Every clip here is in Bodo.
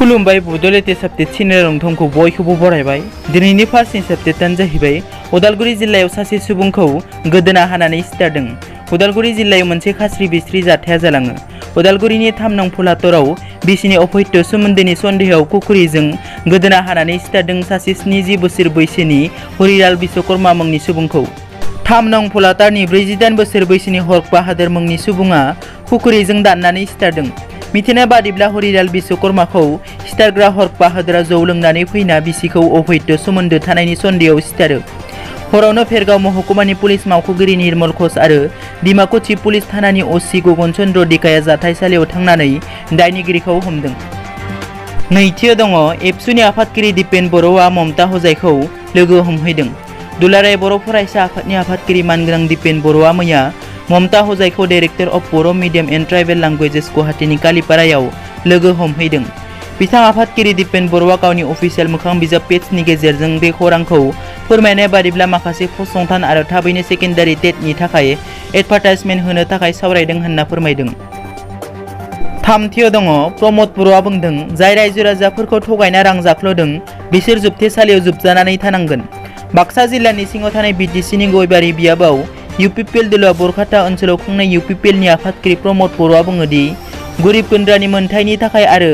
खुलुमबाय बड'लेटेस्ट आपडेट चेनेल नोंथांखौ बयखौबो बरायबाय। दिनैनि फार्स्ट न्यूज आपडेटआनो जाहैबाय उदालगुरि जिल्लायाव सासे सुबुंखौ गोदोना हानानै सिथारदों। उदालगुरि जिल्लायाव मोनसे खास्रि बिस्रि जाथाया जालाङो। उदालगुरिनि 3 नं फुलातराव बिसिनि अफैध सोमोन्दोनि सन्देहआव कुकुरिजों गोदोना हानानै सिथारदों सासे 70 बोसोर बैसोनि हरिलाल बिश्वकर्मा मुंनि सुबुंखौ। 3 नं फुलातारनि 48 बोसोर बैसोनि हर्क बाहादुर मुंनि सुबुङा कुकुरिजों दाननानै सिथारदों। मिथिनाय बादिब्ला हरिलाल बिश्वकर्माखौ सिथारग्रा हर्क बाहादुरा जौ लोंनानै फैना बिसिखौ अवैध सोमोन्दो थानायनि सन्देहआव सिथारो। हरावनो फेरगाव महकुमानि पुलिस मावख'गिरि निर्मल घोष आरो डिमाकुसि पुलिस थानानि असि गगन चन्द्र दिकाया जाथायसालियाव थांनानै दायनिगिरिखौ हमदों। नैथियाव दङ एबसुनि आफादगिरि दिपेन बर'आ ममता हजाइखौ लोगो हमहैदों। दुलाराय बर' फरायसा आफादनि आफादगिरि मानगोनां दिपेन बर'आ मैया ममता हजाइखौ director of Bodo' medium and tribal languages गुवाहाटीनि कालिपारायाव लोगो हमहैदों। बिथां आफादगिरि दिपेन बर'आ गावनि अफिसियेल मोखां बिजाब पेजनि गेजेरजों बे खौरांखौ फोरमायनाय बादिब्ला माखासे फसंथान आरो थाबैनो सेकेन्डारि टेटनि थाखाय एडभार्टाइजमेन्ट होनो थाखाय सावरायदों होनना फोरमायदों। थामथियाव दङ प्रमद बर'आ बुंदों जाय रायजो राजाफोरखौ थगायना रां जाख्ल'दों बिसोर जोबथेसालियाव जोबजानानै थानांगोन। बाक्सा जिल्लानि सिङाव थानाय बिटिसिनि गयबारि बियाबाव इउपिपिएल दोलोआ बरखाता ओनसोलाव खुंनाय इउपिपिएलनि आफादगिरि प्रमद बर'आ बुङोदि गोरिब गुन्द्रानि मोनथायनि थाखाय आरो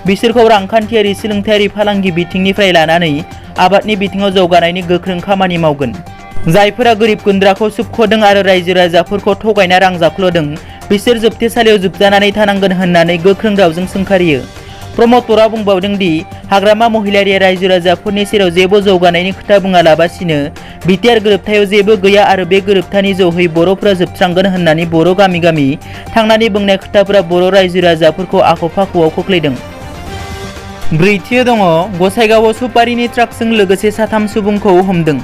बिसोरखौ रांखान्थियारि सोलोंथायारि फालांगि बिथिंनिफ्राय लानानै आबादनि बिथिङाव जौगानायनि गोख्रों खामानि मावगोन। जायफोरा गोरिब गुन्द्राखौ सोबख'दों आरो रायजो राजाफोरखौ थगायना रां जाख्ल'दों बिसोर जोबथेसालियाव जोबजानानै थानांगोन होननानै गोख्रों रावजों सोंखारियो। प्रमद बर'आ बुंबावदों दि हाग्रामा महिलारिया रायजो राजाफोरनि सेराव जेबो जौगानायनि खोथा बुङालाबासिनो बिटिआर गोरोबथायाव जेबो गैया आरो बे गोरोबथानि जोहै बर'फोरा जोबस्रांगोन होननानै बर' गामि गामि थांनानै बुंनाय खोथाफोरा बर' रायजो राजाफोरखौ आख' फाख'आव खोख्लैदों। ब्रैथियाव दङ गसाइगावआव सुपारिनि ट्राकजों लोगोसे 3 सुबुंखौ हमदों।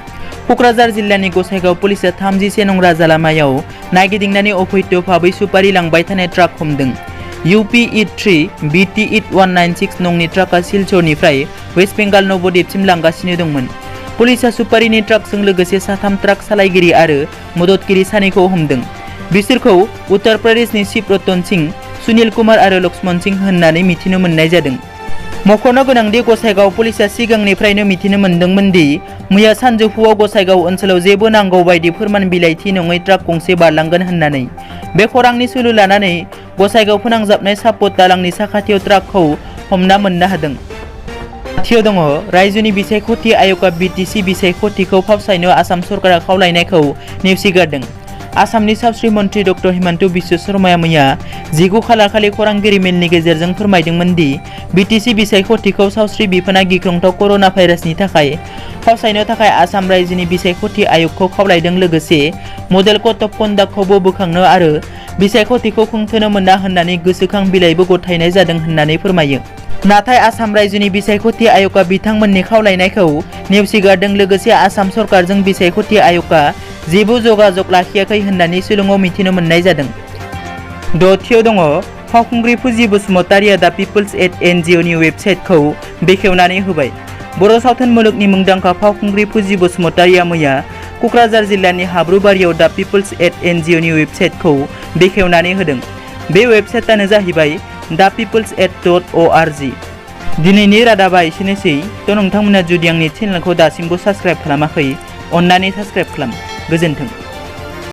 क'क्राझार जिल्लानि गसाइगाव पुलिसआ 31 नं राजा लामायाव नायगिदिंनानै अवैध भाबै सुपारि लांबाय थानाय ट्राक हमदों। UP E3 BT 196 नंनि ट्राकआ सिलचरनिफ्राय वेस्ट बेंगल नवद्वीपसिम लांगासिनो दंमोन। पुलिसआ सुपारिनि ट्राकजों लोगोसे 3 ट्राक सालायगिरि आरो मददगिरि सानैखौ हमदों। बिसोरखौ उत्तर प्रदेशनि शिव रतन सिंह, सुनील कुमार आरो लक्ष्मण सिंह होननानै मिथिनो मोननाय जादों। मख'नो गोनांदि गसाइगाव पुलिसआ सिगांनिफ्रायनो मिथिनो मोन्दोंमोन दि मैया सानजौफुआव गसाइगाव ओनसोलाव जेबो नांगौ बायदि फोरमान बिलाइथि नङै ट्राक गंसे बारलांगोन होननानै। बे खौरांनि सुलु लानानै गसाइगाव फोनांजाबनाय सापट दालांनि साखाथियाव ट्राकखौ हमना मोननो हादों। खाथियाव दङ रायजोनि बिसायख'थि आय'गआ बिटिसि बिसायख'थिखौ फावसायनो आसाम सरकारा खावलायनायखौ नेवसिगारदों। आसामनि सावस्रि मन्थ्रि डक्टर हिमन्त बिश्व शर्माया मैया 19 खालार खालि खौरांगिरि मेलनि गेजेरजों फोरमायदोंमोन दि बिटिसि बिसायख'थिखौ सावस्रि बिफाना गिख्रंथाव कर'ना भाइरासनि थाखाय फावसायनो थाखाय आसाम रायजोनि बिसायख'थि आय'गखौ खावलायदों लोगोसे मडेल कड अफ कन्डाक्टखौबो बोखांनो आरो बिसायख'थिखौ खुंथ'नो मोना होननानै गोसोखां बिलाइबो गथायनाय जादों होननानै फोरमायो। नाथाय आसाम रायजोनि बिसायख'थि आय'गआ बिथांमोननि खावलायनायखौ नेवसिगारदों लोगोसे आसाम सरकारजों बिसायख'थि आय'गआ जेबो जगाजग लाखियाखै होननानै शिलंआव मिथिनो मोननाय जादों। दथियाव दङ फावखुंग्रि फुजि बसुमतारिया दा पिपल्स NGOनि वेबसाइटखौ बेखेवनानै होबाय। बर' सावथुन मुलुगनि मुंदांखा फावखुंग्रि फुजि बसुमतारिया मैया क'क्राझार जिल्लानि हाब्रुबारियाव दा पिपल्स NGOनि वेबसाइटखौ बेखेवनानै होदों। बे वेबसाइटआनो जाहैबाय dapeoples.org। दिनैनि रादाबा एसेनोसै। नोंथांमोना जुदि आंनि चेनेलखौ दासिमबो साबस्क्राइब खालामाखै अन्नानै साबस्क्राइब खालाम। गोजोन्थों।